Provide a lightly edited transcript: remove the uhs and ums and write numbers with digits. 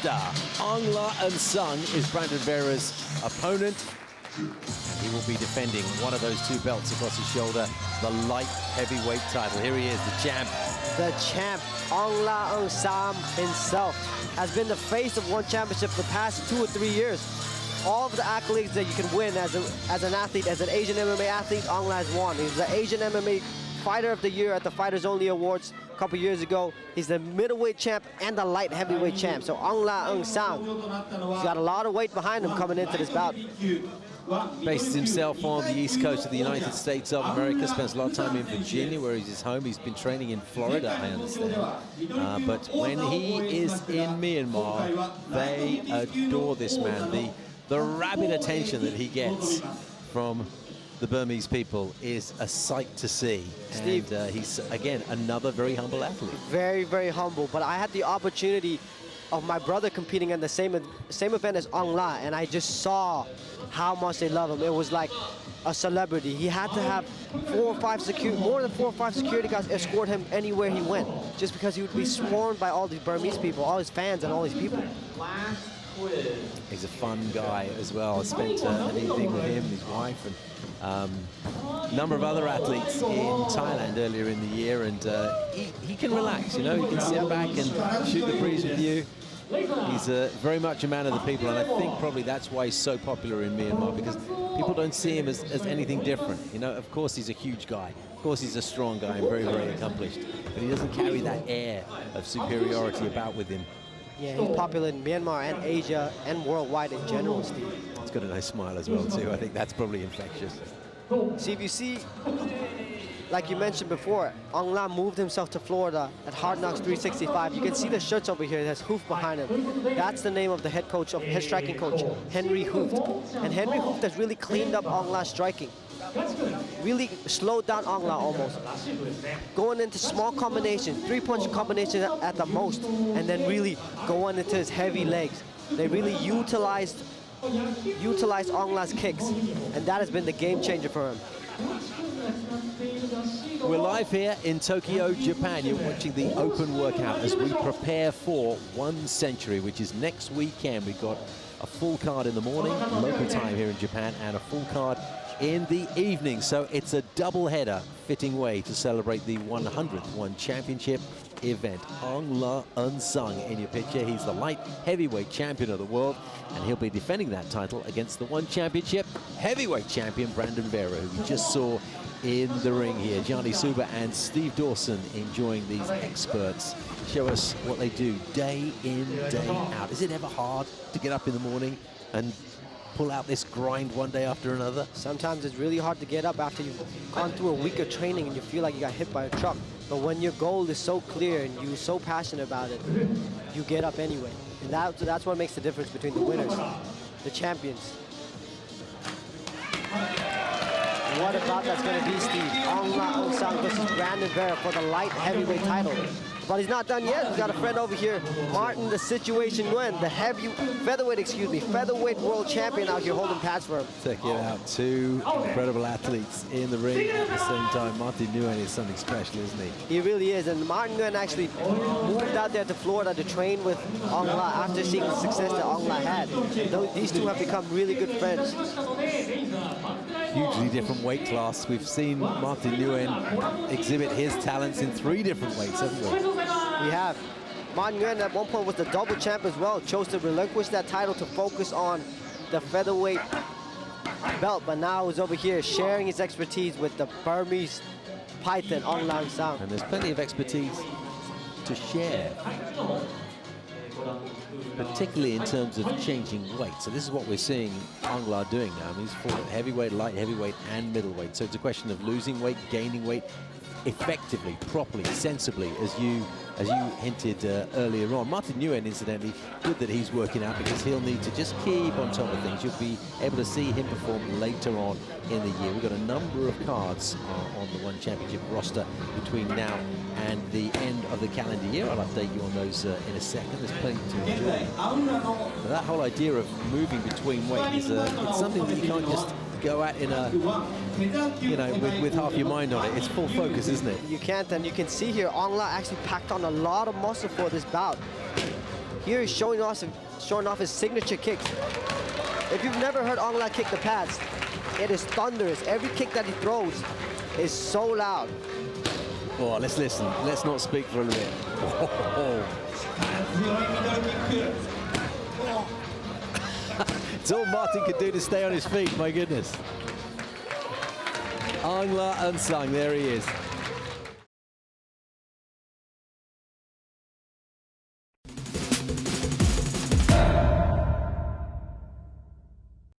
superstar. Aung La Nsang is Brandon Vera's opponent. He will be defending one of those two belts across his shoulder, the light heavyweight title. Here he is, the champ. The champ, Aung La Nsang himself, has been the face of one championship for the past 2 or 3 years. All of the accolades that you can win as an athlete, as an Asian MMA athlete, Aung La has won. He was the Asian MMA Fighter of the Year at the Fighters Only Awards a couple years ago. He's the middleweight champ and the light heavyweight champ. So Aung La Nsang, he's got a lot of weight behind him coming into this bout. Bases himself on the east coast of the United States of America, spends a lot of time in Virginia, where he's his home. He's been training in Florida, I understand. But when he is in Myanmar, they adore this man. The rabid attention that he gets from the Burmese people is a sight to see. Steve, and he's, again, another very humble athlete. Very, very humble. But I had the opportunity of my brother competing in the same event as Aung La, and I just saw how much they love him. It was like a celebrity. He had to have more than 4 or 5 security guys escort him anywhere he went, just because he would be swarmed by all these Burmese people, all his fans and all these people. He's a fun guy as well. I spent an evening with him and his wife and a number of other athletes in Thailand earlier in the year, and he can relax, you know, he can sit back and shoot the breeze with you. He's very much a man of the people, and I think probably that's why he's so popular in Myanmar, because people don't see him as anything different. You know, of course he's a huge guy, of course he's a strong guy and very, very accomplished, but he doesn't carry that air of superiority about with him. Yeah, he's popular in Myanmar and Asia and worldwide in general, Steve. He's got a nice smile as well too. I think that's probably infectious. See, if you see, like you mentioned before, Aung La moved himself to Florida at Hard Knocks 365. You can see the shirts over here. It has Hooft behind him. That's the name of the head striking coach, Henry Hooft. And Henry Hooft has really cleaned up Aung La's striking. Really slowed down Aung La almost. Going into small combinations, 3-punch combinations at the most, and then really going into his heavy legs. They really utilized Aung La's kicks, and that has been the game changer for him. We're live here in Tokyo, Japan. You're watching the open workout as we prepare for 1 Century, which is next weekend. We've got a full card in the morning, local time here in Japan, and a full card in the evening. So it's a double header, fitting way to celebrate the 100th One Championship event. Aung La Nsang in your picture. He's the light heavyweight champion of the world, and he'll be defending that title against the One Championship heavyweight champion Brandon Vera, who we just saw in the ring here. Gianni Suba and Steve Dawson enjoying these experts show us what they do day in, day out. Is it ever hard to get up in the morning and pull out this grind one day after another? Sometimes it's really hard to get up after you've gone through a week of training and you feel like you got hit by a truck. But when your goal is so clear and you're so passionate about it, you get up anyway. And that's what makes the difference between the winners, the champions. What about that's going to be, Steve? Aung La Nsang versus Brandon Vera for the light heavyweight title. But he's not done yet. We've got a friend over here, Martin the Situation Nguyen, the featherweight world champion out here holding pads for him. Check it out, 2 incredible athletes in the ring at the same time. Martin Nguyen is something special, isn't he? He really is, and Martin Nguyen actually moved out there to Florida to train with Aung La after seeing the success that Aung La had. These two have become really good friends. Hugely different weight class. We've seen Martin Nguyen exhibit his talents in 3 different weights, haven't we? We have. Martin Nguyen at one point was the double champ as well, chose to relinquish that title to focus on the featherweight belt, but now he's over here sharing his expertise with the Burmese Python, Aung La Nsang. And there's plenty of expertise to share, particularly in terms of changing weight. So this is what we're seeing Aung La doing now. I mean, he's fought at heavyweight, light heavyweight, and middleweight. So it's a question of losing weight, gaining weight, effectively, properly, sensibly, as you hinted earlier on. Martin Nguyen, incidentally, good that he's working out, because he'll need to just keep on top of things. You'll be able to see him perform later on in the year. We've got a number of cards on the One Championship roster between now and the end of the calendar year. I'll update you on those in a second. There's plenty to enjoy. But that whole idea of moving between weight is it's something that you can't just go at in a, you know, with half your mind on it. It's full focus, isn't it? You can't, and you can see here, Aung La actually packed on a lot of muscle for this bout. Here he's showing off his signature kicks. If you've never heard Aung La kick the pads, it is thunderous. Every kick that he throws is so loud. Oh, let's listen. Let's not speak for a little bit. It's all Martin could do to stay on his feet, my goodness. Aung La Nsang, there he is.